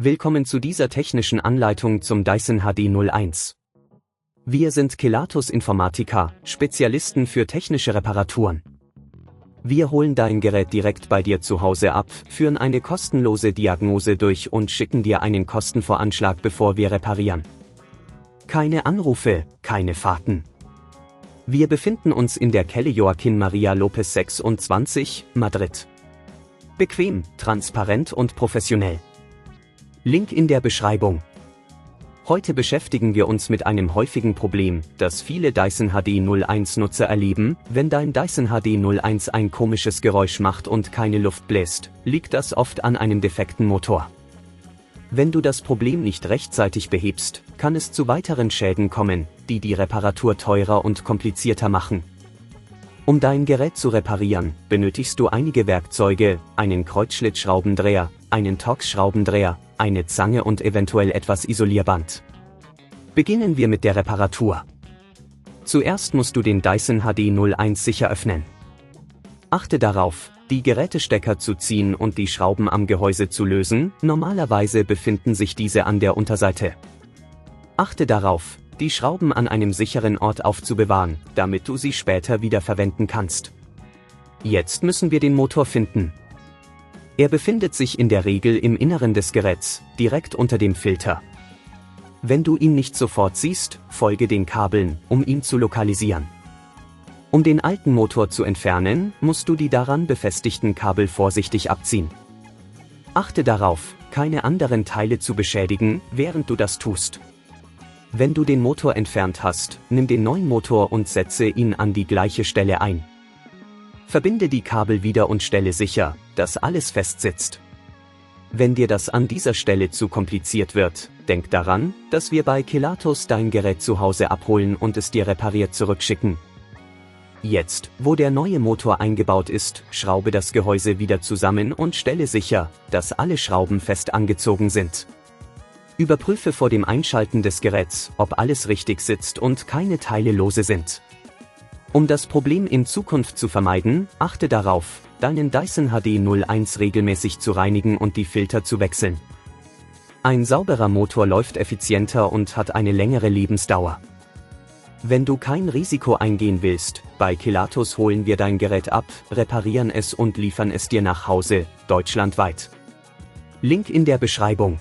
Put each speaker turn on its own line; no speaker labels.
Willkommen zu dieser technischen Anleitung zum Dyson HD01. Wir sind Kelatos Informatiker, Spezialisten für technische Reparaturen. Wir holen dein Gerät direkt bei dir zu Hause ab, führen eine kostenlose Diagnose durch und schicken dir einen Kostenvoranschlag, bevor wir reparieren. Keine Anrufe, keine Fahrten. Wir befinden uns in der Calle Joaquin Maria Lopez 26, Madrid. Bequem, transparent und professionell. Link in der Beschreibung. Heute beschäftigen wir uns mit einem häufigen Problem, das viele Dyson HD01-Nutzer erleben. Wenn dein Dyson HD01 ein komisches Geräusch macht und keine Luft bläst, liegt das oft an einem defekten Motor. Wenn du das Problem nicht rechtzeitig behebst, kann es zu weiteren Schäden kommen, die die Reparatur teurer und komplizierter machen. Um dein Gerät zu reparieren, benötigst du einige Werkzeuge, einen Kreuzschlitzschraubendreher, einen Torx-Schraubendreher, eine Zange und eventuell etwas Isolierband. Beginnen wir mit der Reparatur. Zuerst musst du den Dyson HD01 sicher öffnen. Achte darauf, die Gerätestecker zu ziehen und die Schrauben am Gehäuse zu lösen. Normalerweise befinden sich diese an der Unterseite. Achte darauf, die Schrauben an einem sicheren Ort aufzubewahren, damit du sie später wieder verwenden kannst. Jetzt müssen wir den Motor finden. Er befindet sich in der Regel im Inneren des Geräts, direkt unter dem Filter. Wenn du ihn nicht sofort siehst, folge den Kabeln, um ihn zu lokalisieren. Um den alten Motor zu entfernen, musst du die daran befestigten Kabel vorsichtig abziehen. Achte darauf, keine anderen Teile zu beschädigen, während du das tust. Wenn du den Motor entfernt hast, nimm den neuen Motor und setze ihn an die gleiche Stelle ein. Verbinde die Kabel wieder und stelle sicher, dass alles fest sitzt. Wenn dir das an dieser Stelle zu kompliziert wird, denk daran, dass wir bei Kelatos dein Gerät zu Hause abholen und es dir repariert zurückschicken. Jetzt, wo der neue Motor eingebaut ist, schraube das Gehäuse wieder zusammen und stelle sicher, dass alle Schrauben fest angezogen sind. Überprüfe vor dem Einschalten des Geräts, ob alles richtig sitzt und keine Teile lose sind. Um das Problem in Zukunft zu vermeiden, achte darauf, deinen Dyson HD01 regelmäßig zu reinigen und die Filter zu wechseln. Ein sauberer Motor läuft effizienter und hat eine längere Lebensdauer. Wenn du kein Risiko eingehen willst, bei Kelatos holen wir dein Gerät ab, reparieren es und liefern es dir nach Hause, deutschlandweit. Link in der Beschreibung.